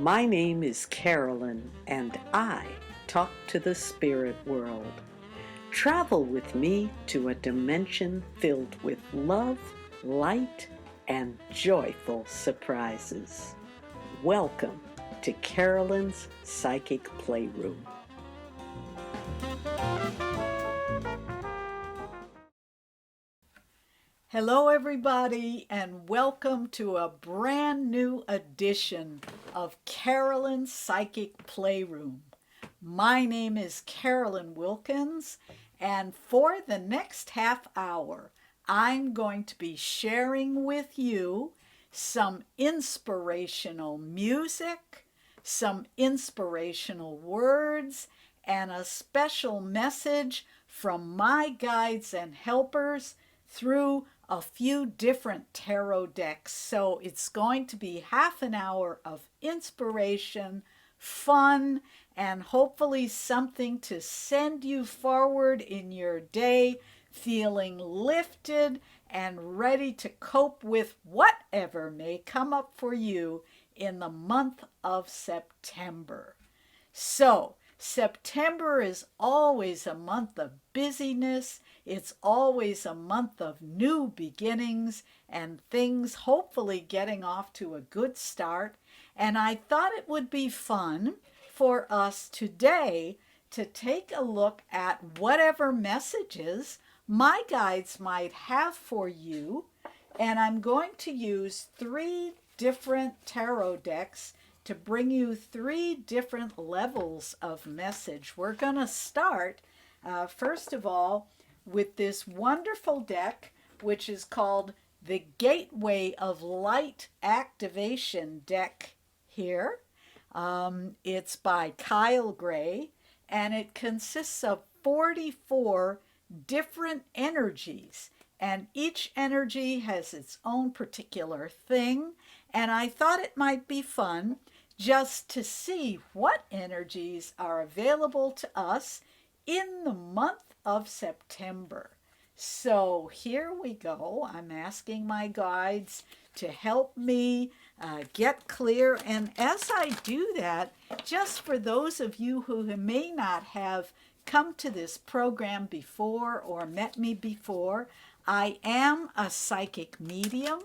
My name is Carolyn, and I talk to the spirit world. Travel with me to a dimension filled with love, light, and joyful surprises. Welcome to Carolyn's Psychic Playroom. Hello, everybody, and welcome to a brand new edition of Carolyn's Psychic Playroom. My name is Carolyn Wilkins, and for the next half hour, I'm going to be sharing with you some inspirational music, some inspirational words, and a special message from my guides and helpers through a few different tarot decks. So it's going to be half an hour of inspiration, fun, and hopefully something to send you forward in your day feeling lifted and ready to cope with whatever may come up for you in the month of September. So, September is always a month of busyness. It's always a month of new beginnings and things hopefully getting off to a good start. And I thought it would be fun for us today to take a look at whatever messages my guides might have for you. And I'm going to use 3 different tarot decks to bring you 3 different levels of message. We're going to start, first of all, with this wonderful deck, which is called the Gateway of Light Activation deck here. It's by Kyle Gray, and it consists of 44 different energies, and each energy has its own particular thing, and I thought it might be fun just to see what energies are available to us in the month of September. So here we go. I'm asking my guides to help me get clear. And as I do that, just for those of you who may not have come to this program before or met me before, I am a psychic medium.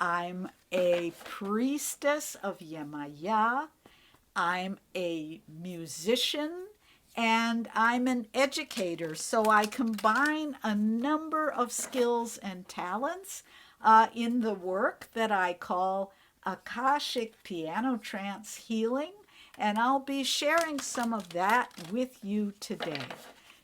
I'm a priestess of Yemaya. I'm a musician, and I'm an educator. So I combine a number of skills and talents in the work that I call Akashic Piano Trance Healing, and I'll be sharing some of that with you today.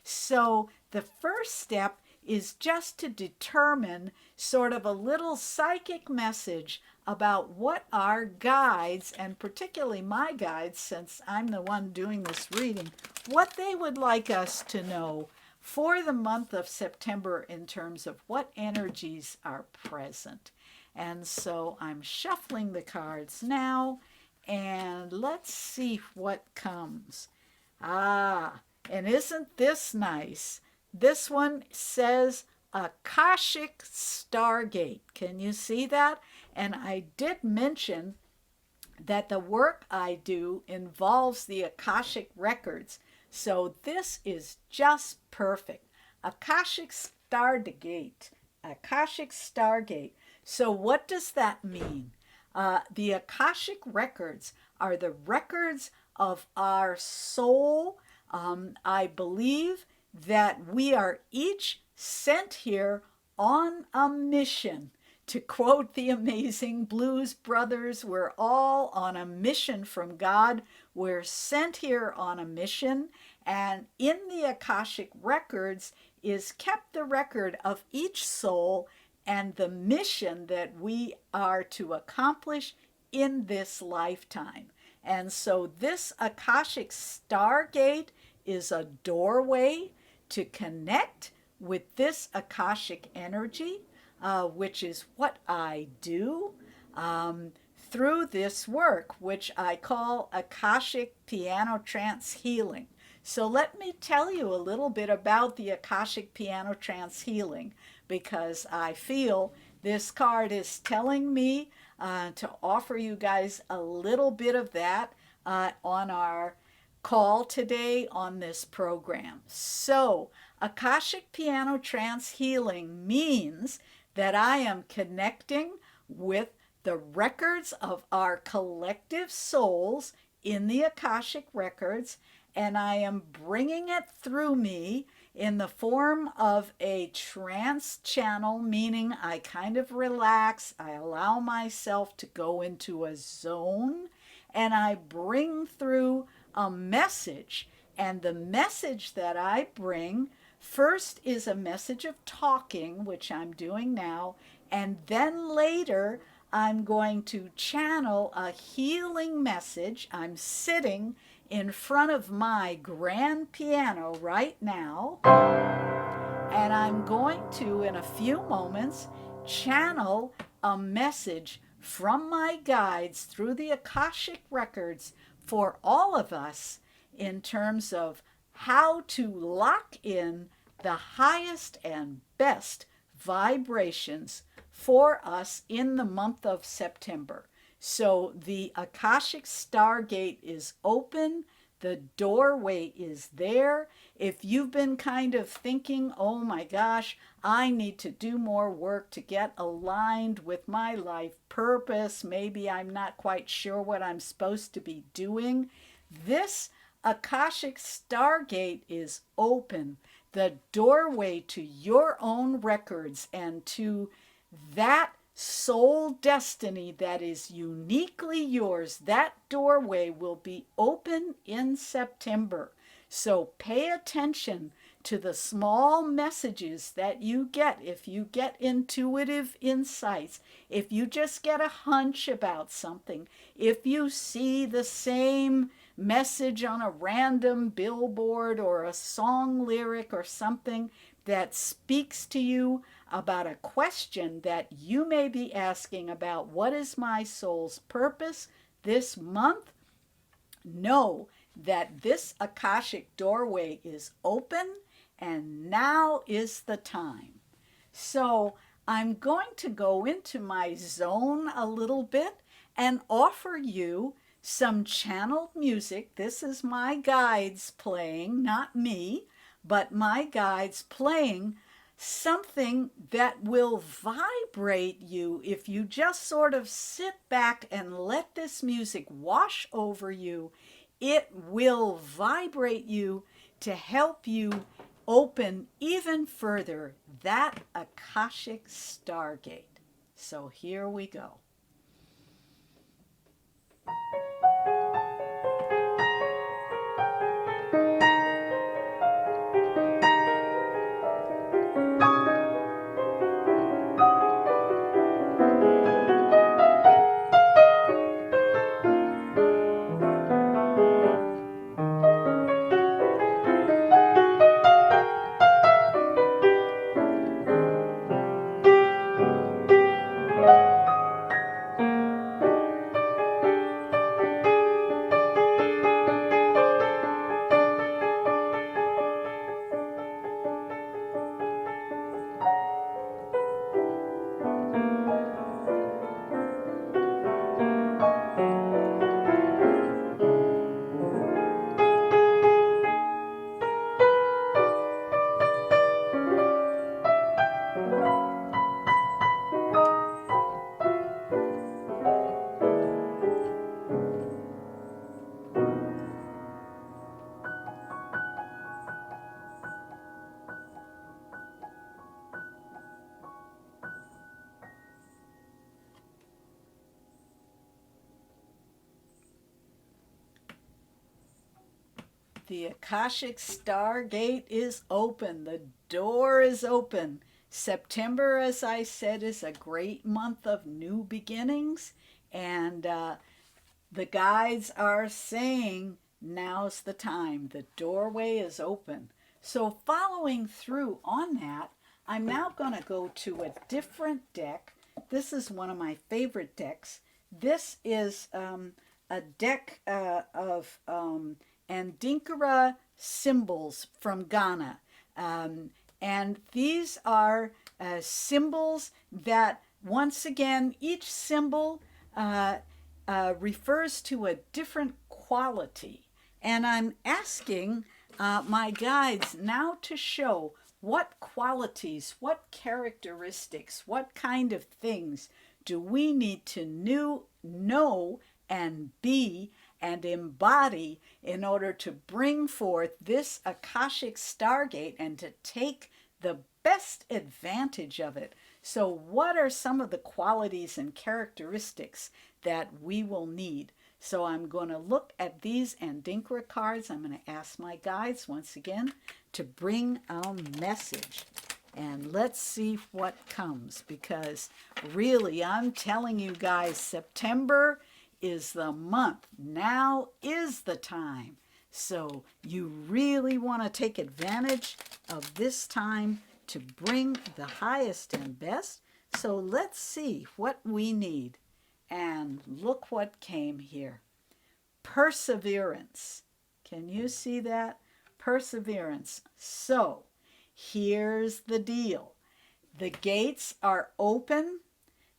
So the first step is just to determine sort of a little psychic message about what our guides, and particularly my guides, since I'm the one doing this reading, what they would like us to know for the month of September in terms of what energies are present. And so I'm shuffling the cards now, and let's see what comes. And isn't this nice? This one says Akashic Stargate. Can you see that? And I did mention that the work I do involves the Akashic records. So this is just perfect. Akashic Stargate. Akashic Stargate. So what does that mean? The Akashic records are the records of our soul. I believe that we are each sent here on a mission. To quote the amazing Blues Brothers, we're all on a mission from God. We're sent here on a mission, and in the Akashic records is kept the record of each soul and the mission that we are to accomplish in this lifetime. And so this Akashic Stargate is a doorway to connect with this Akashic energy, which is what I do through this work, which I call Akashic Piano Trance Healing. So let me tell you a little bit about the Akashic Piano Trance Healing, because I feel This card is telling me to offer you guys a little bit of that on our call today on this program. So, Akashic Piano Trance Healing means that I am connecting with the records of our collective souls in the Akashic records, and I am bringing it through me in the form of a trance channel, meaning I kind of relax, I allow myself to go into a zone, and I bring through a message. And the message that I bring first is a message of talking, which I'm doing now, and then later I'm going to channel a healing message. I'm sitting in front of my grand piano right now, and I'm going to, in a few moments, channel a message from my guides through the Akashic records for all of us in terms of how to lock in the highest and best vibrations for us in the month of September. So the Akashic Stargate is open. The doorway is there. If you've been kind of thinking, oh my gosh, I need to do more work to get aligned with my life purpose, maybe I'm not quite sure what I'm supposed to be doing, this Akashic Stargate is open. The doorway to your own records and to that soul destiny that is uniquely yours, that doorway will be open in September. So pay attention to the small messages that you get. If you get intuitive insights, if you just get a hunch about something, if you see the same message on a random billboard or a song lyric or something that speaks to you about a question that you may be asking about what is my soul's purpose this month, know that this Akashic doorway is open and now is the time. So I'm going to go into my zone a little bit and offer you some channeled music. This is my guides playing, not me, but my guides playing something that will vibrate you if you just sort of sit back and let this music wash over you. It will vibrate you to help you open even further that Akashic Stargate. So here we go. The Akashic Stargate is open. The door is open. September, as I said, is a great month of new beginnings. And the guides are saying, now's the time. The doorway is open. So following through on that, I'm now going to go to a different deck. This is one of my favorite decks. This is a deck of Andinkara symbols from Ghana. And these are symbols that Once again, each symbol refers to a different quality. And I'm asking my guides now to show what qualities, what characteristics, what kind of things do we need to know and be and embody in order to bring forth this Akashic Stargate and to take the best advantage of it. So, what are some of the qualities and characteristics that we will need? So, I'm going to look at these Adinkra cards. I'm going to ask my guides once again to bring our message. And let's see what comes, because really, I'm telling you guys, September is the month. Now is the time. So you really want to take advantage of this time to bring the highest and best. So let's see what we need. And look what came here. Perseverance. Can you see that? Perseverance. So here's the deal. The gates are open.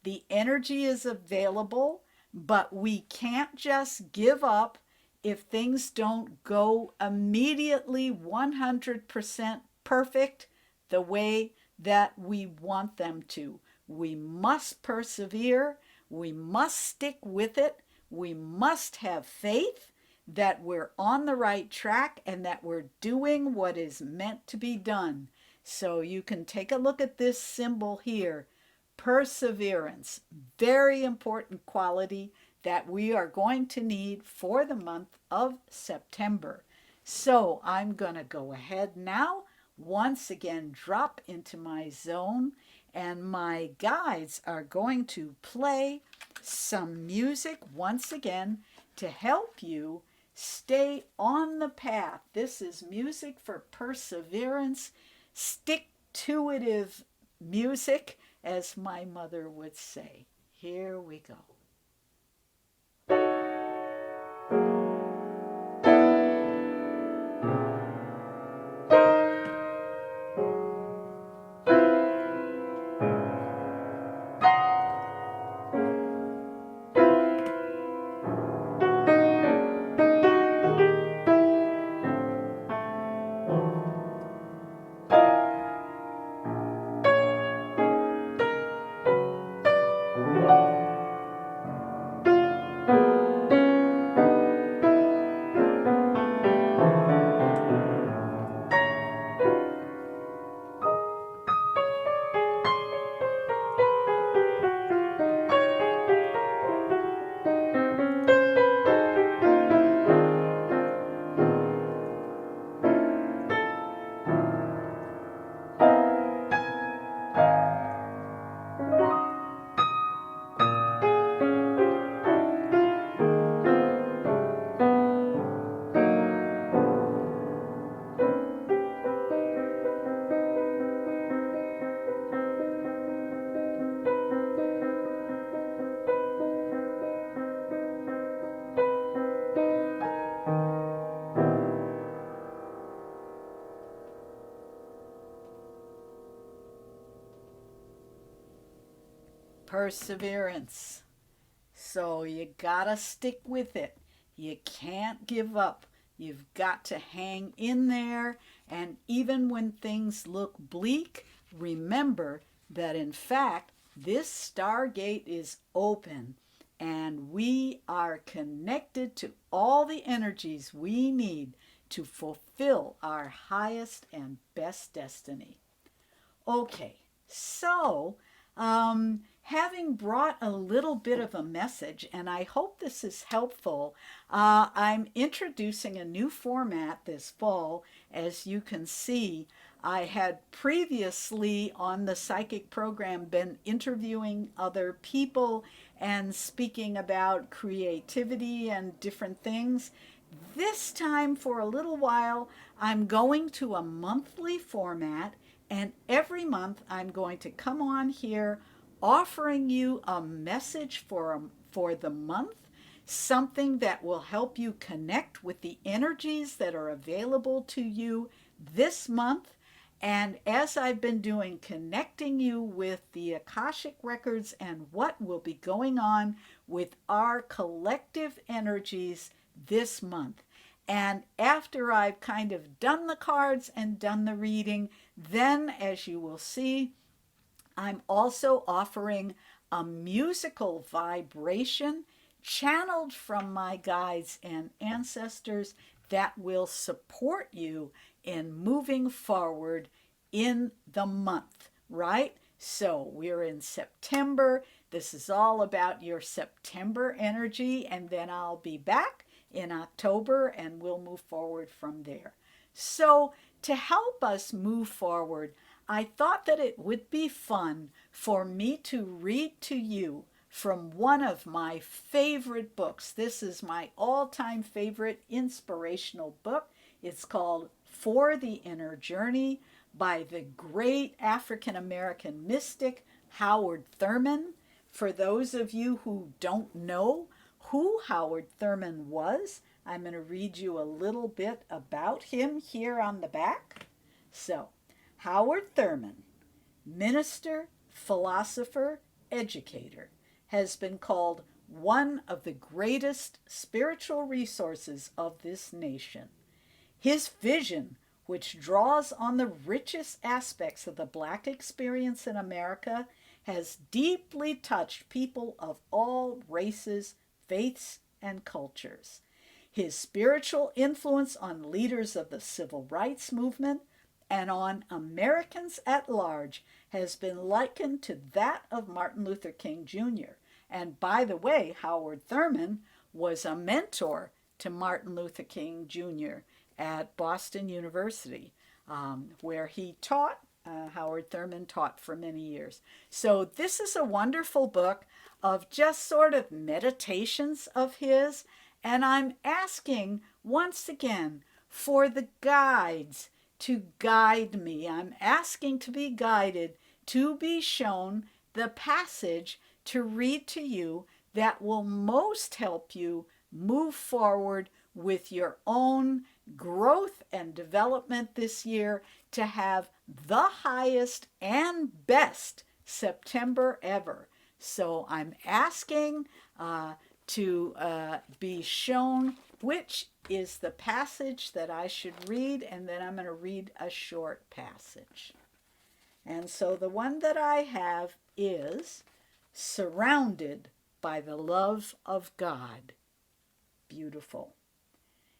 The energy is available, but we can't just give up if things don't go immediately 100% perfect the way that we want them to. We must persevere. We must stick with it. We must have faith that we're on the right track and that we're doing what is meant to be done. So you can take a look at this symbol here. Perseverance, very important quality that we are going to need for the month of September. So I'm going to go ahead now, once again, drop into my zone, and my guides are going to play some music once again to help you stay on the path. This is music for perseverance, stick-to-itive music, as my mother would say. Here we go. Perseverance. So you gotta stick with it. You can't give up. You've got to hang in there. And even when things look bleak, remember that in fact, this Stargate is open and we are connected to all the energies we need to fulfill our highest and best destiny. Okay, so having brought a little bit of a message, and I hope this is helpful, I'm introducing a new format this fall. As you can see, I had previously on the psychic program been interviewing other people and speaking about creativity and different things. This time, for a little while, I'm going to a monthly format, and every month I'm going to come on here offering you a message for the month, something that will help you connect with the energies that are available to you this month. And as I've been doing, connecting you with the Akashic records and what will be going on with our collective energies this month. And after I've kind of done the cards and done the reading, then as you will see, I'm also offering a musical vibration channeled from my guides and ancestors that will support you in moving forward in the month, right? So we're in September. This is all about your September energy, and then I'll be back in October and we'll move forward from there. So to help us move forward, I thought that it would be fun for me to read to you from one of my favorite books. This is my all-time favorite inspirational book. It's called For the Inner Journey by the great African-American mystic Howard Thurman. For those of you who don't know who Howard Thurman was, I'm going to read you a little bit about him here on the back. So, Howard Thurman, minister, philosopher, educator, has been called one of the greatest spiritual resources of this nation. His vision, which draws on the richest aspects of the Black experience in America, has deeply touched people of all races, faiths, and cultures. His spiritual influence on leaders of the civil rights movement and on Americans at large has been likened to that of Martin Luther King Jr. And by the way, Howard Thurman was a mentor to Martin Luther King Jr. at Boston University, where he taught. Howard Thurman taught for many years. So this is a wonderful book of just sort of meditations of his. And I'm asking once again for the guides to guide me. I'm asking to be guided, to be shown the passage to read to you that will most help you move forward with your own growth and development this year to have the highest and best September ever. So I'm asking to be shown which is the passage that I should read, and then I'm going to read a short passage. And so the one that I have is surrounded by the love of God. Beautiful.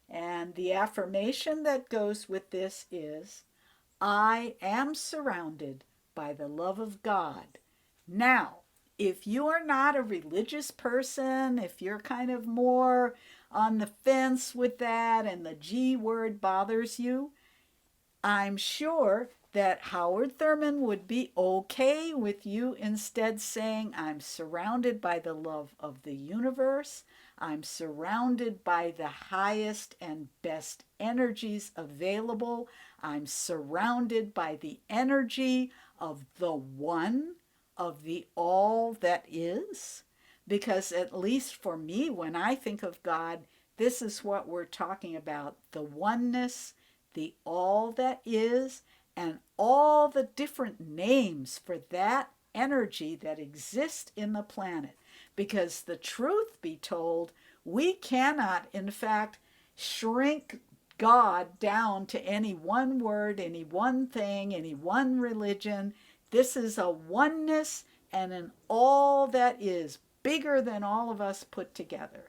And the affirmation that goes with this is, I am surrounded by the love of God. Now, if you are not a religious person, if you're kind of more on the fence with that and the G word bothers you, I'm sure that Howard Thurman would be okay with you instead saying, I'm surrounded by the love of the universe. I'm surrounded by the highest and best energies available. I'm surrounded by the energy of the one, of the all that is. Because at least for me, when I think of God, this is what we're talking about, the oneness, the all that is, and all the different names for that energy that exists in the planet. Because the truth be told, we cannot, in fact, shrink God down to any one word, any one thing, any one religion. This is a oneness and an all that is bigger than all of us put together.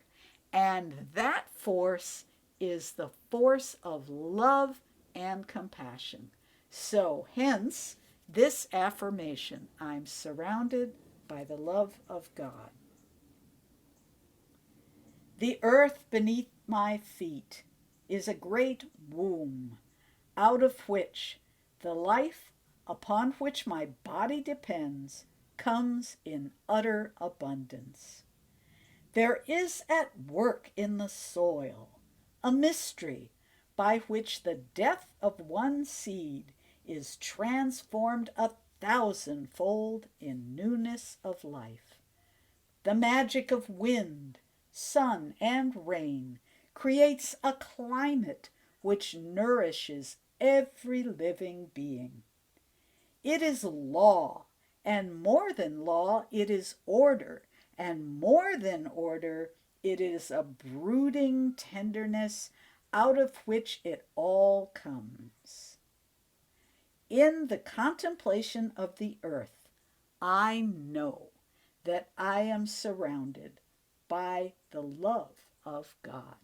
And that force is the force of love and compassion. So hence this affirmation, I'm surrounded by the love of God. The earth beneath my feet is a great womb, out of which the life upon which my body depends comes in utter abundance. There is at work in the soil a mystery by which the death of one seed is transformed 1,000-fold in newness of life. The magic of wind, sun, and rain creates a climate which nourishes every living being. It is law, and more than law, it is order, and more than order, it is a brooding tenderness out of which it all comes. In the contemplation of the earth, I know that I am surrounded by the love of God.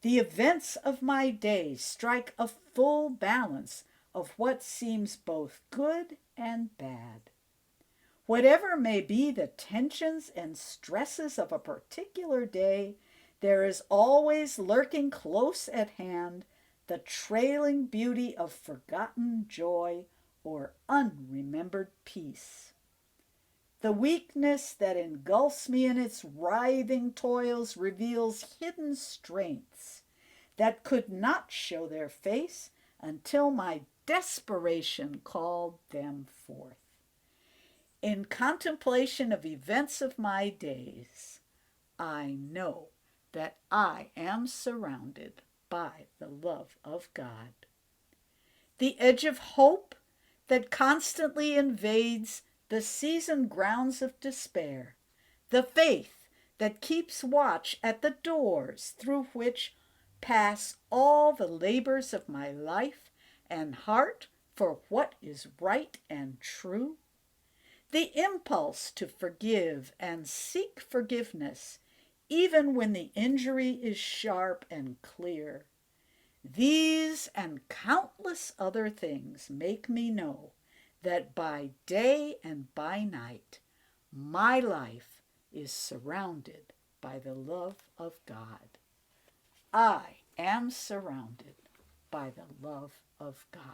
The events of my day strike a full balance of what seems both good and bad. Whatever may be the tensions and stresses of a particular day, there is always lurking close at hand the trailing beauty of forgotten joy or unremembered peace. The weakness that engulfs me in its writhing toils reveals hidden strengths that could not show their face until my desperation called them forth. In contemplation of events of my days, I know that I am surrounded by the love of God. The edge of hope that constantly invades the seasoned grounds of despair, the faith that keeps watch at the doors through which pass all the labors of my life and heart for what is right and true, the impulse to forgive and seek forgiveness even when the injury is sharp and clear. These and countless other things make me know that by day and by night, my life is surrounded by the love of God. I am surrounded by the love of God.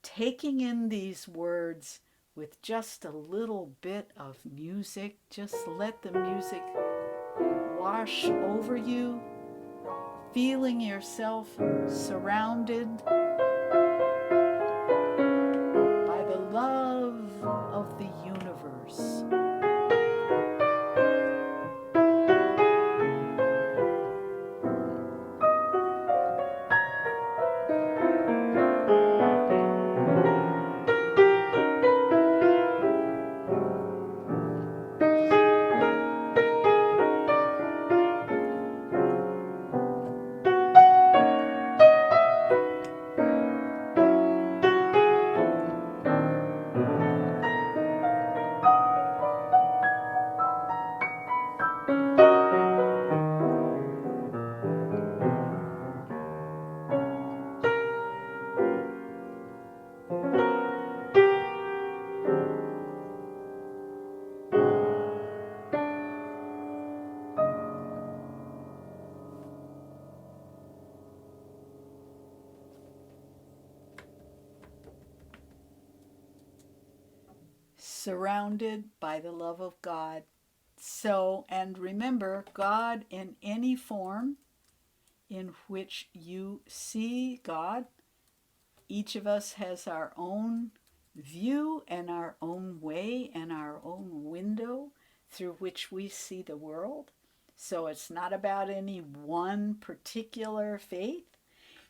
Taking in these words with just a little bit of music, just let the music wash over you, feeling yourself surrounded by the love of the universe. Surrounded by the love of God. So, and remember, God in any form in which you see God, each of us has our own view and our own way and our own window through which we see the world. So it's not about any one particular faith.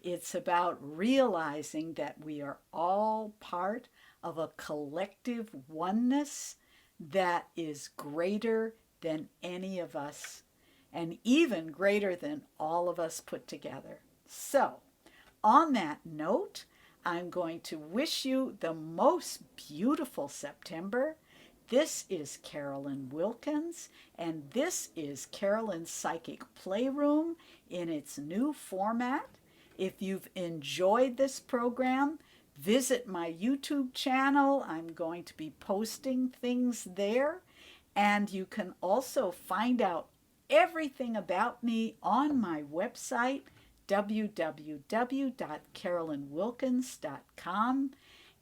It's about realizing that we are all part of a collective oneness that is greater than any of us and even greater than all of us put together. So, on that note, I'm going to wish you the most beautiful September. This is Carolyn Wilkins, and this is Carolyn's Psychic Playroom in its new format. If you've enjoyed this program, visit my YouTube channel. I'm going to be posting things there. And you can also find out everything about me on my website, www.carolynwilkins.com.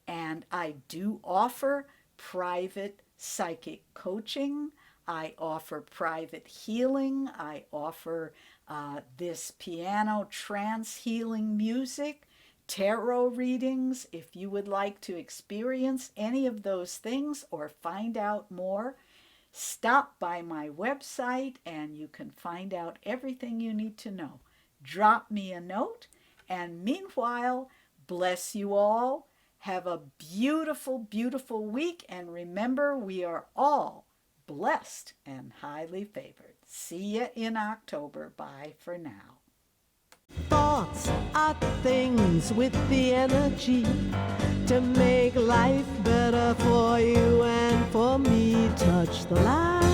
And I do offer private psychic coaching. I offer private healing. I offer this piano trance healing music, tarot readings. If you would like to experience any of those things or find out more, stop by my website and you can find out everything you need to know. Drop me a note And meanwhile, bless you all. Have a beautiful, beautiful week. And remember, we are all blessed and highly favored. See you in October. Bye for now. Thoughts are things with the energy to make life better for you and for me. Touch the light.